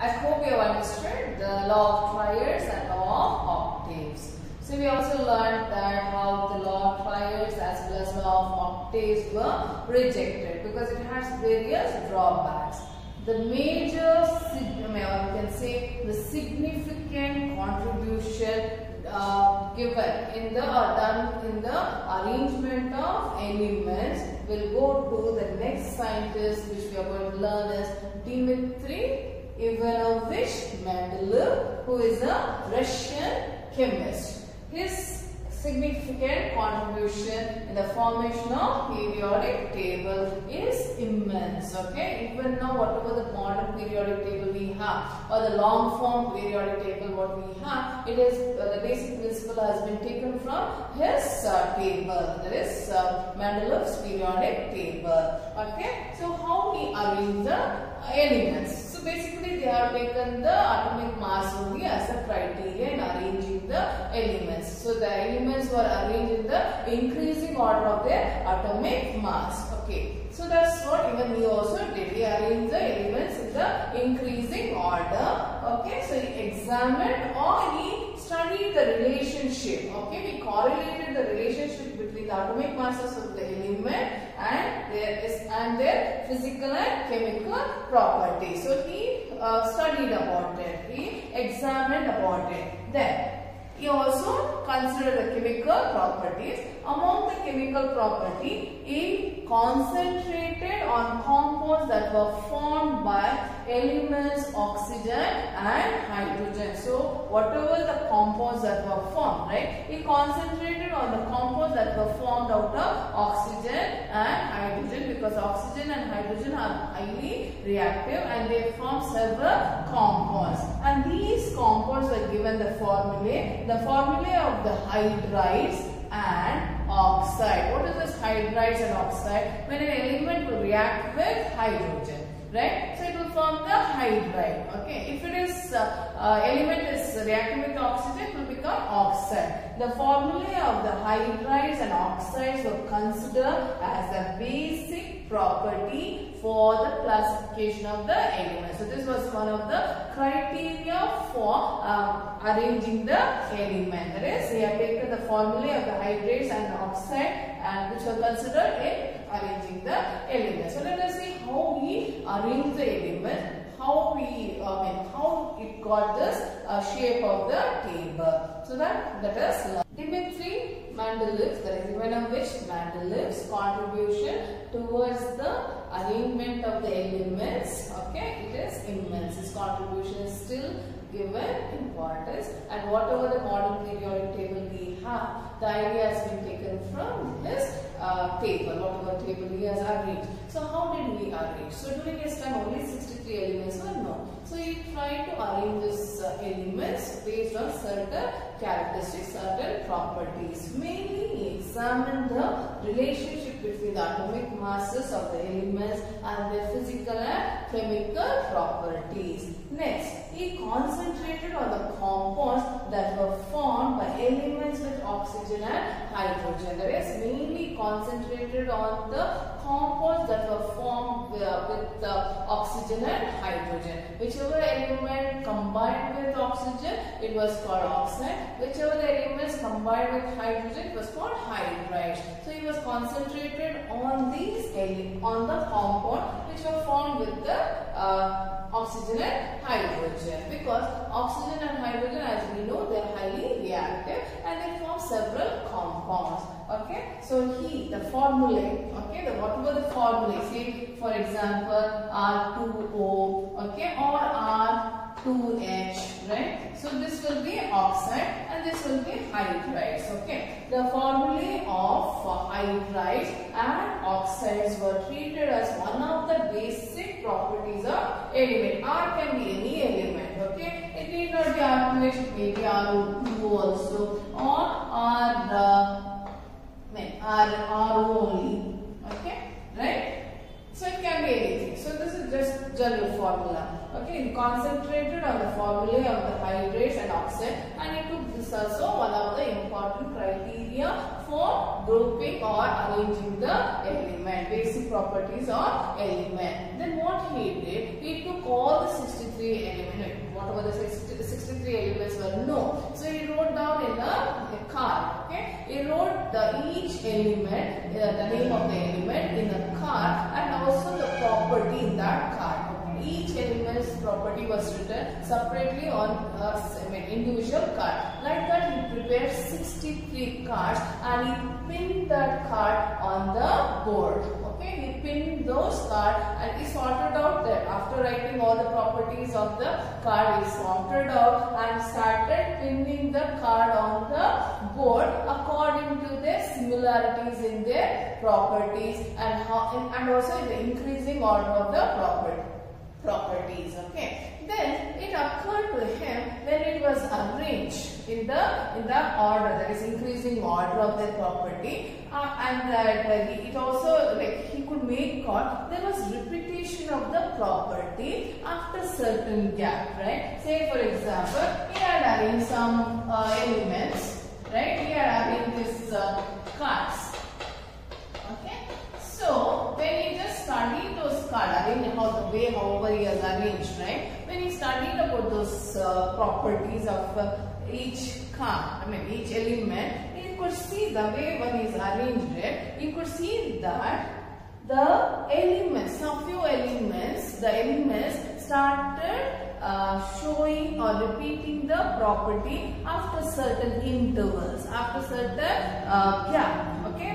I hope you have understood the law of triads and law of octaves. So we also learned that how the law of triads as well as law of octaves were rejected because it has various drawbacks. The major, you can say the significant contribution given in the done in the arrangement of elements will go to the next scientist, which we are going to learn is Dmitry Ivanovich Mendeleev, who is a Russian chemist. His significant contribution in the formation of periodic table is immense. Okay, even now whatever the modern periodic table we have or the long form periodic table what we have, it is the basic principle has been taken from his table, that is Mendeleev's periodic table. Okay, so how he arranged the elements. So basically they have taken the atomic mass only as a criteria in arranging the elements. So the elements were arranged in the increasing order of their atomic mass. Okay, so that's what even he also did. He arranged the elements in the increasing order. Okay, so he examined or he studied the relationship. Okay, we correlated the relationship between the atomic masses of the element and their physical and chemical properties. So he studied about it. He examined about it. Then he also considered the chemical properties. Among the chemical property, he concentrated on compounds that were formed by elements oxygen and hydrogen. So whatever the compounds that were formed, right? He concentrated on the compounds that were formed out of oxygen and hydrogen, because oxygen and hydrogen are highly reactive and they form several compounds. And these compounds were given the formulae. The formulae of the hydrides and oxide. What is this hydrides and oxide? When an element will react with hydrogen, right? So it will form the hydride. Okay. If it is element is reacting with oxygen, it will become oxide. The formulae of the hydrides and oxides were considered as a basic property for the classification of the elements. So this was one of the criteria for arranging the element. That is, he had taken the formulae of the hydrates and the oxide and which were considered in arranging the elements. So let us see how he arranged the element. How it got this shape of the table. So that let us learn. Dmitry Mendeleev, that is Ivanovich Mendeleev's contribution towards the arrangement of the elements. Okay, it is immense. His contribution is still given importance, and whatever the modern periodic table we have, the idea has been taken from his table, whatever table he has arranged. So how did he arrange? So during his time only 63 elements were known. So he tried to arrange these elements based on certain characteristics, certain properties. Mainly he examined the relationship between the atomic masses of the elements and their physical and chemical properties. Next, he concentrated on the compounds that were formed by elements with oxygen and hydrogen. That is, mainly concentrated on the compounds that were formed with oxygen and hydrogen. Whichever element combined with oxygen, it was called oxide. Whichever the elements combined with hydrogen, it was called hydride. So he was concentrated on these on the compound which were formed with the oxygen and hydrogen, because oxygen and hydrogen, as we know, they are highly reactive and they form several compounds. Okay, so the formulae, okay, whatever the formulae, say for example R2O, okay, or R2H, right? So this will be oxide and this will be hydrides. Okay, the formulae of hydrides and oxides were treated as one of the basic properties of element. R can be any element. Okay, it need not be R2H, it may be R2O also, or R only. Okay, right? So it can be anything. So this is just general formula. Okay, concentrated on the formulae of the hydrates and oxide, and it took this also one of the important criteria for grouping or arranging the element, basic properties of element. Then what he did, he took all the 63 elements. answer? No. So he wrote down in a card. Okay, he wrote each element, the name of the element in a card, and also the property in that card. Each element's property was written separately on individual card. Like that, he prepared 63 cards and he pinned that card on the board. Okay, he pinned those cards and he sorted out that after writing all the properties of the card, he sorted out and started pinning the card on the board according to their similarities in their properties and also in the increasing order of the properties. Okay, then it occurred to him when it was arranged in the order, that is increasing order of the property, and that it also, like, he could make out there was repetition of the property after certain gap, right? Say for example, he had arranged some elements, right? He had arranged these cards. Okay, so when he just studied those cards, however he has arranged, right? When he studied about those properties of each card, each element, you could see the way when he is arranged it, you could see that the elements, some few elements, the elements started showing or repeating the property after certain intervals, after certain gap. Okay,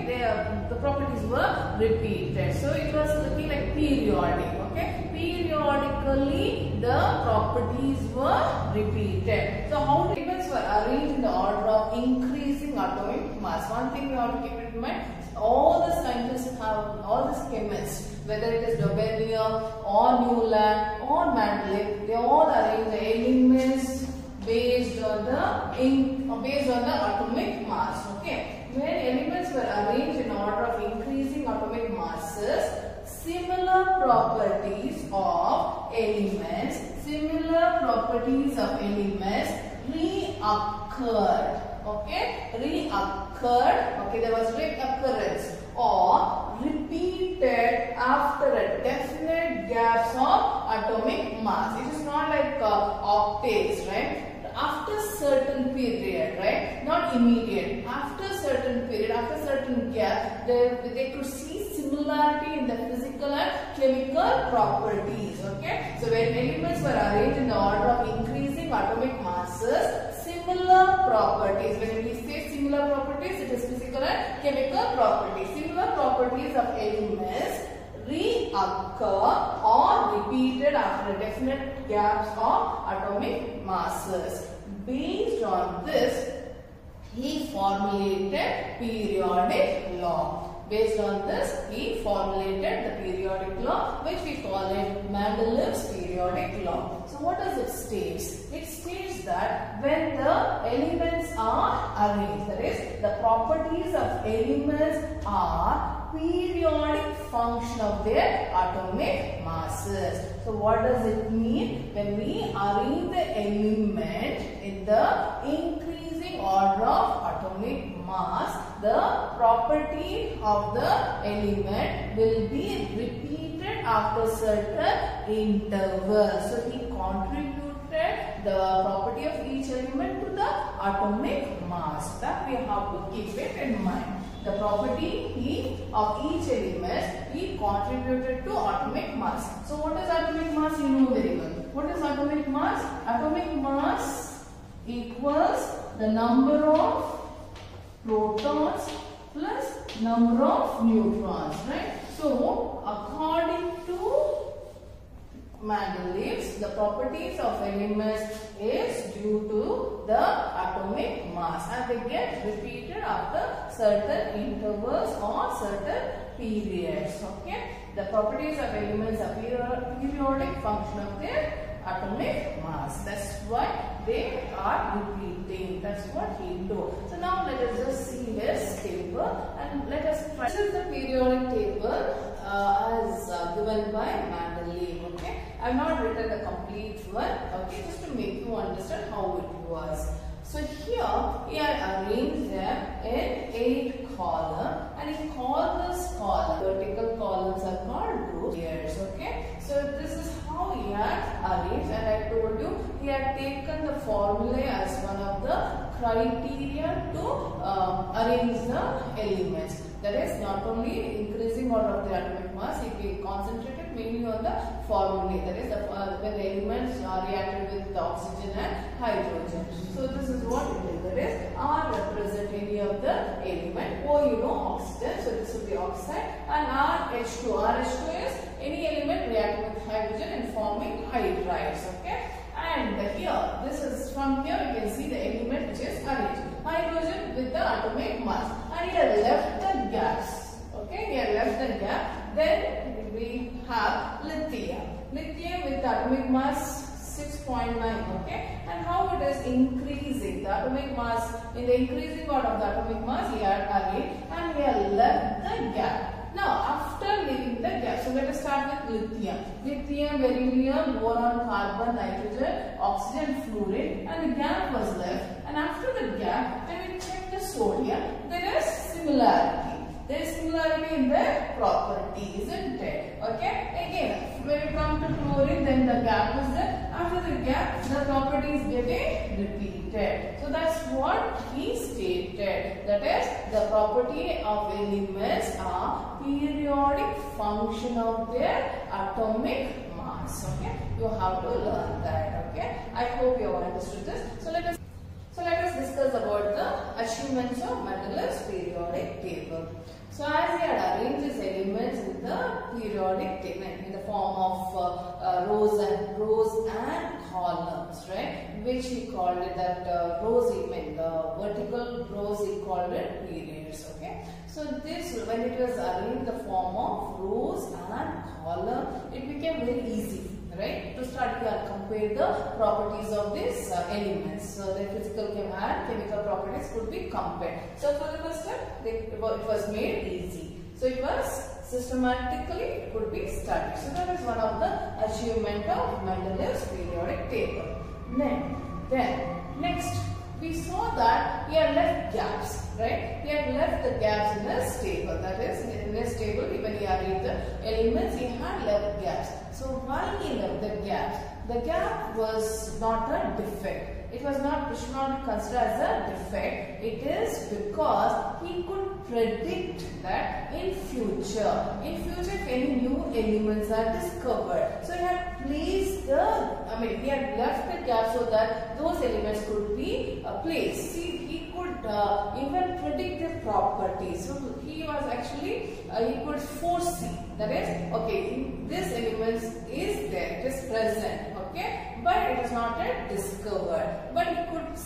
the properties were repeated. So it was looking like periodic. Okay, periodically the properties were repeated. So how the elements were arranged in the order of increasing atomic mass. One thing you have to keep in mind, all the scientists have, all the chemists, whether it is Lobelium or Newland or Mendeleev, they all arrange the elements based on the atomic mass. Okay, when elements were arranged in order of increasing atomic masses, similar properties of elements reoccurred. Okay, okay, there was reoccurrence or repeated after a definite gaps of atomic mass. It is not like octaves, right? After certain period, right? Not immediate. After certain period, after certain gap, they could see similarity in the physical and chemical properties. Okay, so when elements were arranged in the order of increasing atomic masses, similar properties, when we say similar properties, it is physical and chemical properties. Similar properties of elements reoccur or repeated after definite gaps of atomic masses. Based on this, he formulated periodic law. Based on this, he formulated the periodic law, which we call it Mendeleev's periodic law. So what does it state? It states that when the elements are arranged, that is, the properties of elements are periodic function of their atomic masses. So what does it mean? When we arrange the element in the increasing order of atomic mass, the property of the element will be repeated after certain intervals. So he contributed the property of each element to the atomic mass. That we have to keep it in mind. The property of each element, he contributed to atomic mass. So what is atomic mass? You know very well. What is atomic mass? Atomic mass equals the number of protons plus number of neutrons, right? So according to Mendeleev's, the properties of elements is due to the atomic mass, and they get repeated after certain intervals or certain periods. Okay, the properties of elements are periodic function of their atomic mass. That's why they are repeating. That's what he do. So now let us just see this table and let us try. This is the periodic table as given by Mendeleev. Okay, I have not written the complete one. Okay, just to make you understand how it was. So here he had arranged them in 8 columns, and he called this column, vertical columns are called rows. Okay, so this is how he had arranged, and I told you he had taken the formulae as one of the criteria to arrange the elements. That is, not only increasing order of the atomic mass, he concentrated mainly on the formulae. That is, when the elements are reacted with the oxygen and hydrogen. So this is what it is. That is, R represent any of the element. O, you know, oxygen. So this will be oxide. And RH2. RH2 is any element reacting with hydrogen and forming hydrides. Okay. And here, this is from here we can see the element which is arranged. Hydrogen with the atomic mass. And here left the gaps. Okay, here left the gap. Then we have lithium. Lithium with the atomic mass 6.9. Okay, and how it is increasing the atomic mass in the increasing order of the atomic mass he had arranged, and we have left the gap. Now, after leaving the gap, so let us start with lithium. Lithium, beryllium, boron, carbon, nitrogen, oxygen, fluorine, and the gap was left. And after the gap, when we check the sodium, there is similarity. There is similarity in the property, isn't it? Okay. Again, when we come to chlorine, then the gap is there. After the gap, the property is getting repeated. So that's what he stated. That is, the property of elements are periodic function of their atomic mass. Okay. You have to learn that. Okay. I hope you have understood this. So let us discuss about the achievements of Mendeleev's periodic table. So as he had arranged his elements in the periodic table in the form of rows and columns, right? Which he called it that rows, he meant the vertical rows, he called it periods. Okay. So this, when it was arranged in the form of rows and column, it became very easy, right, to start to compare the properties of these elements. So the physical and chemical properties could be compared. So for the first step, it was made easy. So it was systematically could be studied. So that is one of the achievement of Mendeleev's periodic table. Then next we saw that he had left gaps, right? He had left the gaps in his table. That is, in his table, when he arranged the elements, he had left gaps. So why he left the gaps? The gap was not a defect. It was not, it should not be considered as a defect. It is because he could predict that in future if any new elements are discovered. So he had placed he had left the gap so that those elements could be placed. See, he could even predict the properties. So he was actually, he could foresee. That is, okay, this element is there, it is present, okay, but it is not yet discovered. But he could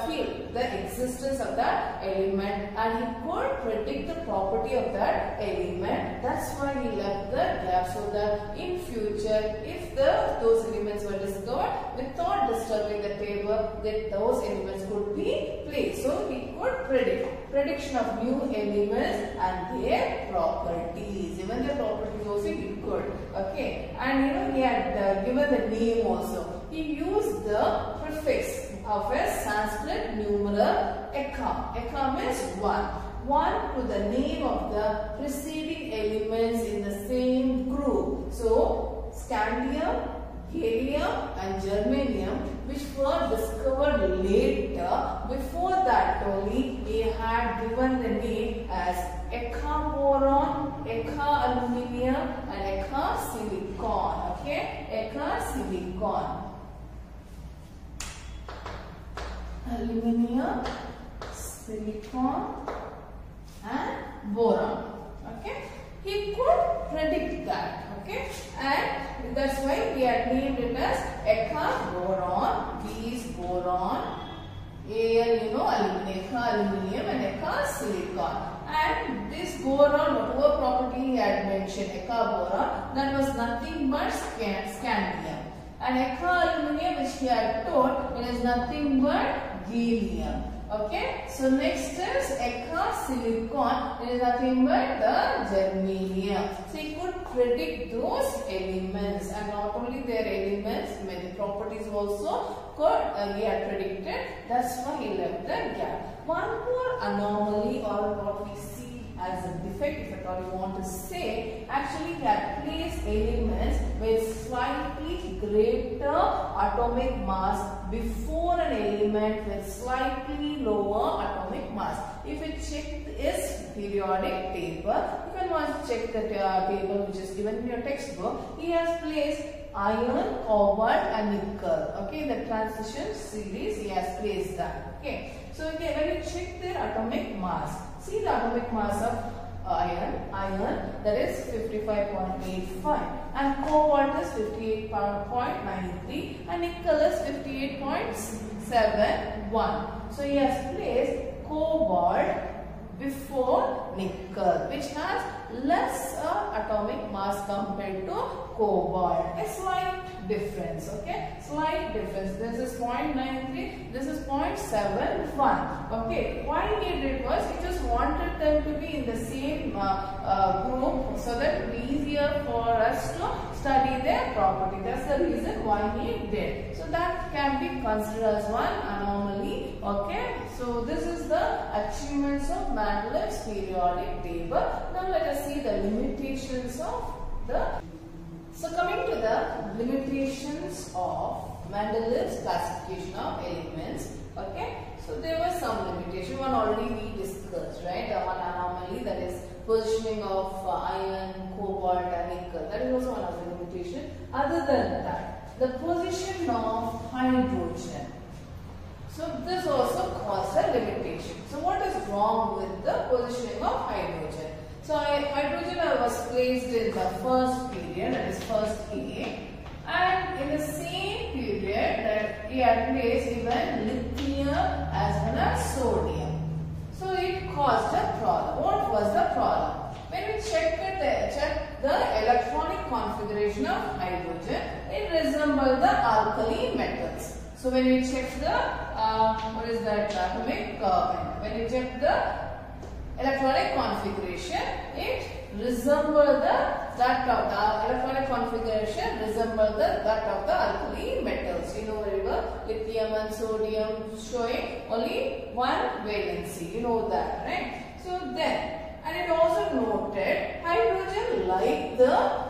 feel the existence of that element, and he could predict the property of that element. That's why he left the gap, so that in future, if those elements were discovered, without disturbing the table, that those elements could be placed. So he could prediction of new elements and their properties. Even their properties also he could. Okay, and he had given the name also. He used the prefix of a Sanskrit numeral ekam. Ekam is 1. 1 to the name of the preceding elements in the same group. So, scandium, gallium and germanium, which were discovered later. Before that only, he had given the name as Eka boron, Eka aluminium and Eka silicon. Okay, Eka silicon. Aluminium, silicon and boron. Okay, he could predict that. Okay, and that's why we had named it as Eka boron. B is boron, Al aluminium and Eka silicon. And this boron, whatever property he had mentioned, Eka boron, that was nothing but scandium. And Eka aluminium, which he had told, it is nothing but gallium. Okay, so next is Eka silicon. It is nothing but the germanium. So he could predict those elements, and not only their elements, many properties also could he had predicted. That's why he left the gap. One more anomaly, or what we see as a defect, if at all you want to say, actually can place elements with slightly greater atomic mass before an element with slightly lower atomic mass. If you check its periodic table, you can once check the table which is given in your textbook. He has placed iron, cobalt and nickel. Okay, in the transition series he has placed that. Okay, so okay, when you check their atomic mass, see the atomic mass of iron that is 55.85 and cobalt is 58.93 and nickel is 58.71. So he has placed cobalt before nickel, which has less atomic mass compared to cobalt. A slight difference, okay? Slight difference. This is 0.93, this is 0.71. Okay, why he did was he just wanted them to be in the same group so that it would be easier for us to study their property. That's the reason why he did. So that can be considered as one anomaly. Okay, so this is the achievements of Mendeleev's periodic table. Now let us see the limitations of the. So coming to the limitations of Mendeleev's classification of elements. Okay, so there was some limitation. One already we discussed, right? One anomaly, that is positioning of iron, cobalt and nickel. That is also one of the limitations. Other than that, the position of hydrogen. So this also caused a limitation. So what is wrong with the positioning of hydrogen? So hydrogen was placed in the first period, that is first A, and in the same period that he had placed even lithium as well as sodium. So it caused a problem. What was the problem? When we check the electronic configuration of hydrogen, it resembled the alkali metals. So when we check the what is that atomic when we check the electronic configuration, it resembled that of the electronic configuration resembled that of the alkali metals. You know very well, lithium and sodium showing only one valency. You know that, right? So then, and it also noted hydrogen like the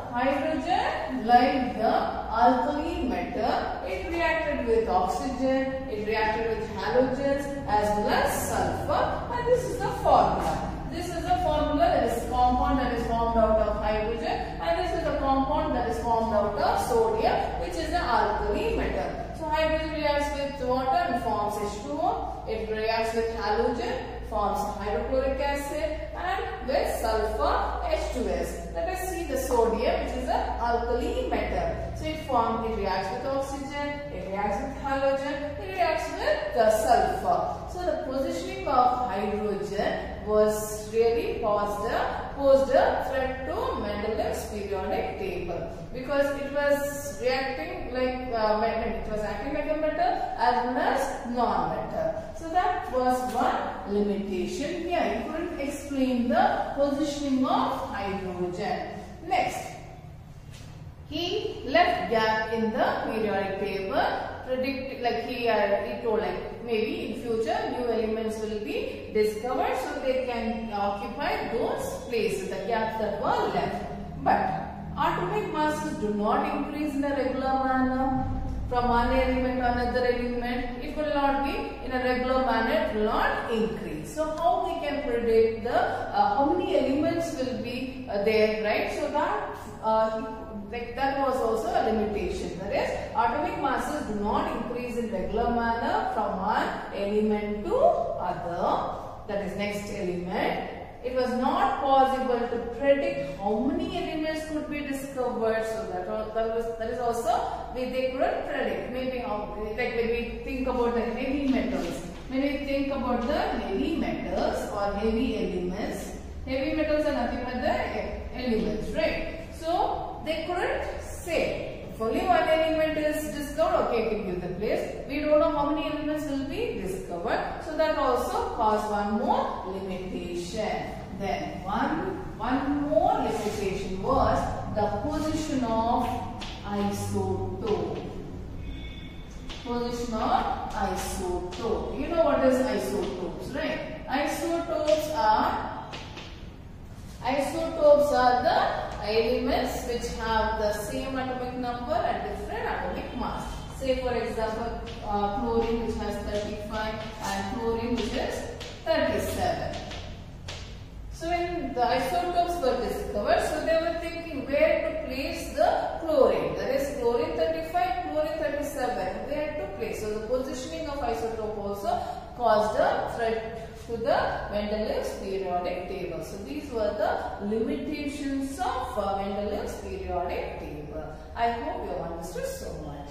alkali metal, it reacted with oxygen, it reacted with halogens as well as sulfur, and this is the formula. This is the formula, that is compound that is formed out of hydrogen, and this is the compound that is formed out of sodium, which is the alkali metal. So hydrogen reacts with water and forms H2O, it reacts with halogen, forms hydrochloric acid, and with sulfur H2S. Let us see the sodium, which is an alkali metal. So it reacts with oxygen, it reacts with halogen, it reacts with the sulfur. So the positioning of hydrogen was really posed a threat to Mendeleev's periodic table, because it was reacting like it was acting like a metal as well as non-metal. So that was one limitation here. You couldn't explain the positioning of hydrogen. Next, he left gap in the periodic table, predict like he told like maybe in future new elements will be discovered, so they can occupy those places, the gaps that were left. But atomic masses do not increase in a regular manner from one element to another element. It will not be in a regular manner, it will not increase. So how we can predict the how many elements will be there, right? So that that was also a limitation. That is, atomic masses do not increase in regular manner from one element to other. That is next element. It was not possible to predict how many elements could be discovered. So that is also they couldn't predict. Maybe how, like when we think about the heavy metals. When we think about the heavy metals or heavy elements are nothing but the elements, right? So they couldn't say. If only one element is discovered, okay, can give the place. We don't know how many elements will be discovered. So that also caused one more limitation. Then one more limitation was the position of isotope. Position of isotope. You know what is isotopes, right? Isotopes are Isotopes are the elements which have the same atomic number and different atomic mass. Say for example, chlorine which has 35 and chlorine which is 37. So when the isotopes were discovered, so they were thinking where to place the chlorine. That is chlorine 35, chlorine 37. Where to place? So the positioning of isotope also caused a threat to the Mendeleev's periodic table. So these were the limitations of Mendeleev's periodic table. I hope you have understood so much.